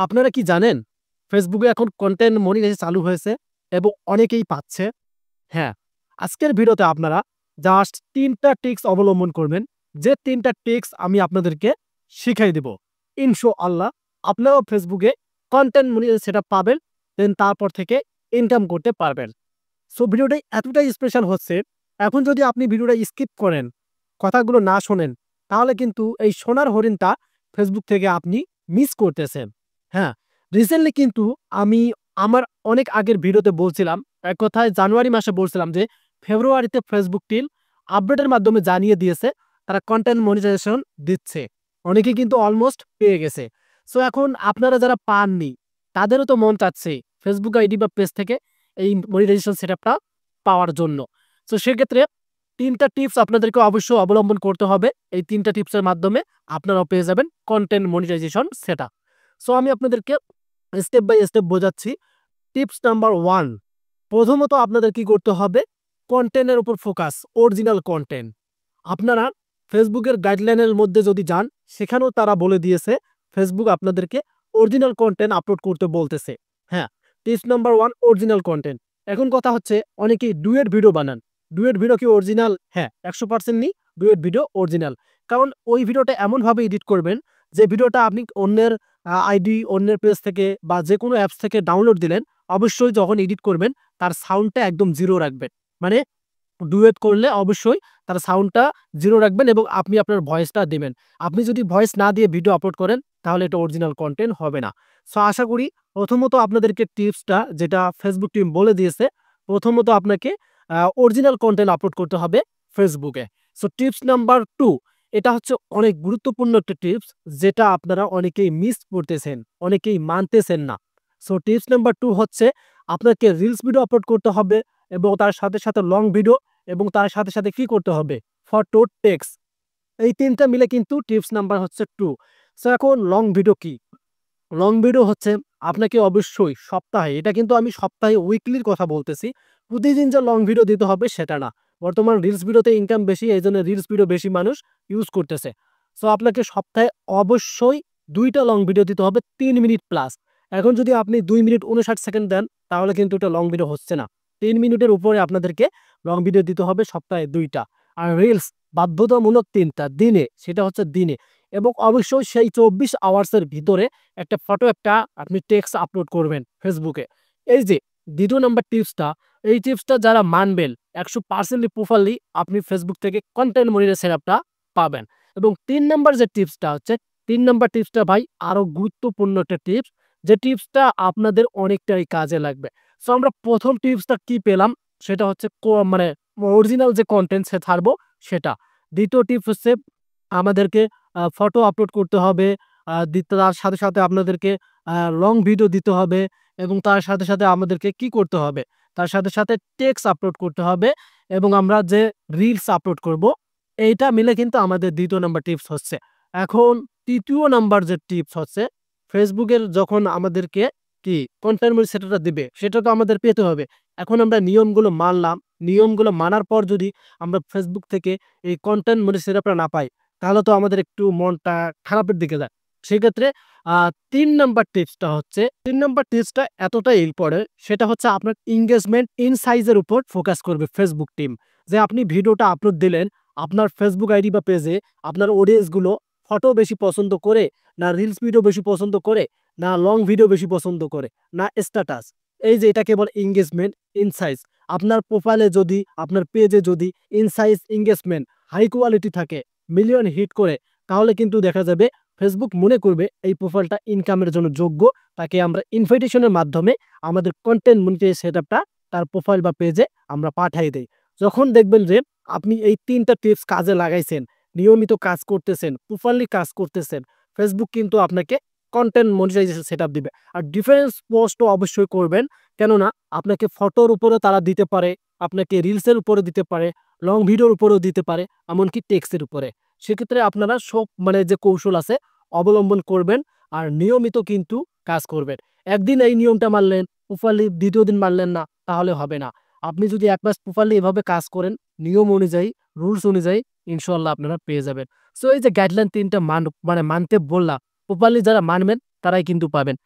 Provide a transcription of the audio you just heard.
আপনারা কি জানেন? ফেসবুকে এখন কনটেন্ট মনিটাইজেশন চালু হয়েছে এবং অনেকেই পাচ্ছে। হ্যাঁ, আজকের ভিডিওতে আপনারা জাস্ট ৩ টা ট্রিক্স অবলম্বন করবেন। যে ৩ টা ট্রিক্স আমি আপনাদেরকে শিখাই দিব। ইনশাআল্লাহ আপনারাও ফেসবুকে কনটেন্ট মনিটাইজেশন সেটআপ পাবেন। দেন তারপর থেকে ইনকাম করতে পারবেন। সো ভিডিওটা এতটাই স্পেশাল হচ্ছে, এখন যদি আপনি ভিডিওটা স্কিপ করেন, কথাগুলো না শোনেন, তাহলে কিন্তু এই সোনার হরিণটা ফেসবুক থেকে আপনি মিস করতেছেন। হ্যাঁ, রিসেন্টলি কিন্তু আমি আমার অনেক আগের ভিডিওতে বলছিলাম, এক কথায় জানুয়ারি মাসে বলছিলাম যে ফেব্রুয়ারিতে ফেসবুক টিম আপডেটের মাধ্যমে জানিয়ে দিয়েছে তারা কনটেন্ট মনিটাইজেশন দিচ্ছে। অনেকে কিন্তু অলমোস্ট পেয়ে গেছে। সো এখন আপনারা যারা পাননি, তাদেরও তো মন চাচ্ছে ফেসবুক আইডি বা পেজ থেকে এই মনিটাইজেশন সেটআপটা পাওয়ার জন্য। সো সেক্ষেত্রে ৩ টা টিপস আপনাদেরকে অবশ্যই অবলম্বন করতে হবে। এই ৩ টা টিপসের মাধ্যমে আপনারাও পেয়ে যাবেন কনটেন্ট মনিটাইজেশন সেটআপ। সো আমি আপনাদেরকে স্টেপ বাই স্টেপ বোঝাচ্ছি। টিপস নাম্বার 1, প্রথমত আপনাদের কি করতে হবে? কনটেন্টের উপর ফোকাস, অরিজিনাল কনটেন্ট। আপনারা ফেসবুকের গাইডলাইনের মধ্যে যদি যান, সেখানেও তারা বলে দিয়েছে ফেসবুক আপনাদেরকে অরিজিনাল কনটেন্ট আপলোড করতে বলতেছে। হ্যাঁ, টিপস নাম্বার 1 অরিজিনাল কনটেন্ট। এখন কথা হচ্ছে অনেকেই ডুয়েট ভিডিও বানান। ডুয়েট ভিডিও কি অরিজিনাল? হ্যাঁ, 100% নি ডুয়েট ভিডিও অরিজিনাল। কারণ ওই ভিডিওটা এমনভাবে এডিট করবেন যে ভিডিওটা আপনি অন্যের আইডি, অন্যের পেজ থেকে বা যেকোনো অ্যাপস থেকে ডাউনলোড দিলেন, অবশ্যই যখন এডিট করবেন তার সাউন্ডটা একদম 0 রাখবেন। মানে ডুয়েট করলে অবশ্যই তার সাউন্ডটা 0 রাখবেন এবং আপনি আপনার ভয়েসটা দিবেন। আপনি যদি ভয়েস না দিয়ে ভিডিও আপলোড করেন, তাহলে এটা অরিজিনাল কনটেন্ট হবে না। সো আশা করি প্রথমত আপনাদেরকে টিপসটা যেটা ফেসবুক টিম বলে দিয়েছে, প্রথমত আপনাকে অরিজিনাল কনটেন্ট আপলোড করতে হবে ফেসবুকে। সো টিপস নাম্বার 2, এটা হচ্ছে অনেক গুরুত্বপূর্ণ একটা টিপস, যেটা আপনারা অনেকেই মিস করতেছেন, অনেকেই মানতেছেন না। সো টিপস নাম্বার 2 হচ্ছে আপনাকে রিলস ভিডিও আপলোড করতে হবে এবং তার সাথে, সাথে লং ভিডিও এবং তার সাথে, সাথে কি করতে হবে? Photo, text. এই ৩ টা মিলে কিন্তু টিপস নাম্বার হচ্ছে 2। সো এখন লং ভিডিও কি? লং ভিডিও হচ্ছে আপনাকে অবশ্যই সপ্তাহে, এটা কিন্তু আমি সপ্তাহে উইকলির কথা বলতেছি। প্রতিদিন যে লং ভিডিও দিতে হবে সেটা না। বর্তমান রিলস ভিডিওতে ইনকাম বেশি, এইজন্য রিলস ভিডিও বেশি মানুষ ইউজ করতেছে। সো আপনাকে সপ্তাহে অবশ্যই ২ টা লং ভিডিও দিতে হবে ৩ মিনিট প্লাস। এখন যদি আপনি ২ মিনিট ৫৯ সেকেন্ড দেন, তাহলে কিন্তু এটা লং ভিডিও হচ্ছে না। ৩ মিনিটের উপরে আপনাদেরকে লং ভিডিও দিতে হবে সপ্তাহে ২ টা। আর রিলস বাধ্যতামূলক ৩ টা দিনে, সেটা হচ্ছে দিনে। এবং অবশ্যই সেই ২৪ আওয়ার্সের ভিতরে একটা ফটো, একটা আপনি টেক্সট আপলোড করবেন ফেসবুকে। এই যে ২য় নাম্বার টিপসটা, এই টিপসটা যারা মানবেন ১০০% প্রপারলি আপনি ফেসবুক থেকে কনটেন্ট মনিটাইজেশন সেটআপটা পাবেন। এবং ৩ নাম্বার যে টিপসটা হচ্ছে, ৩ নাম্বার টিপসটা ভাই আরো গুরুত্বপূর্ণ একটা টিপস, যে টিপসটা আপনাদের অনেকটাই কাজে লাগবে। সো আমরা ১ম টিপসটা কি পেলাম? সেটা হচ্ছে মানে অরিজিনাল যে কনটেন্ট ছাড়বো সেটা। ২য় টিপস হচ্ছে আমাদেরকে ফটো আপলোড করতে হবে। তার সাথে, সাথে আপনাদেরকে লং ভিডিও দিতে হবে এবং তার সাথে, সাথে আমাদেরকে কি করতে হবে? তার সাথে, সাথে টেক্সট আপলোড করতে হবে এবং আমরা যে রিলস আপলোড করব, এইটা মিলে কিন্তু আমাদের ২য় নাম্বার টিপস হচ্ছে। এখন ৩য় নাম্বার যে টিপস হচ্ছে, ফেসবুকের যখন আমাদেরকে কি কনটেন্ট সেটাটা দিবে, সেটা তো আমাদের পেতে হবে। এখন আমরা নিয়মগুলো মানলাম। নিয়মগুলো মানার পর যদি আমরা ফেসবুক থেকে এই কনটেন্ট সেটআপটা না পাই, তাহলে তো আমাদের একটু মনটা খারাপের দিকে যায়। সেক্ষেত্রে আ ৩ নাম্বার টিপসটা হচ্ছে, ৩ নাম্বার টিপসটা এতটাই ইম্পোর্টেন্ট, সেটা হচ্ছে আপনার এনগেজমেন্ট ইনসাইজ এর উপর ফোকাস করবে ফেসবুক টিম। যে আপনি ভিডিওটা আপলোড দিলেন, আপনার ফেসবুক আইডি বা পেজে আপনার অডিয়েন্স গুলো ফটো বেশি পছন্দ করে, না রিলস ভিডিও বেশি পছন্দ করে, না লং ভিডিও বেশি পছন্দ করে, না স্ট্যাটাস। এই যে এটাকে বলে এনগেজমেন্ট ইনসাইজ। আপনার প্রোফাইলে যদি, আপনার পেজে যদি ইনসাইজ এনগেজমেন্ট হাই কোয়ালিটি থাকে, মিলিয়ন হিট করে, তাহলে কিন্তু দেখা যাবে ফেসবুক মনে করবে এই প্রোফাইলটা ইনকামের জন্য যোগ্য। তাকে আমরা ইনভাইটেশনের মাধ্যমে আমাদের কনটেন্ট মনিটাইজেশন সেটআপটা তার প্রোফাইল বা পেজে আমরা পাঠিয়ে দেই। যখন দেখবেন যে আপনি এই ৩ টা টিপস কাজে লাগাইছেন, নিয়মিত কাজ করতেছেন, প্রপারলি কাজ করতেছেন, ফেসবুক কিন্তু আপনাকে কনটেন্ট মনিটাইজেশন সেটআপ দিবে। আর ডিফারেন্স পোস্টও অবশ্যই করবেন। কেননা আপনাকে ফটোর উপরেও তারা দিতে পারে, আপনাকে রিলসের উপরে দিতে পারে, লং ভিডিওর উপরেও দিতে পারে, এমনকি টেক্সটের উপরে। সেক্ষেত্রে আপনারা সব যে কৌশল আছে অবলম্বন করবেন আর নিয়মিত কিন্তু কাজ করবেন। একদিন এই নিয়মটা মানলেন, প্রপারলি ২য় দিন মানলেন না, তাহলে হবে না। আপনি যদি ১ মাস প্রপারলি এভাবে কাজ করেন, নিয়ম অনুযায়ী, রুলস অনুযায়ী, ইনশাআল্লাহ আপনারা পেয়ে যাবেন। সো এই যে গাইডলাইন ৩ টা মানতে বললাম, প্রপারলি যারা মানবেন তারাই কিন্তু পাবেন।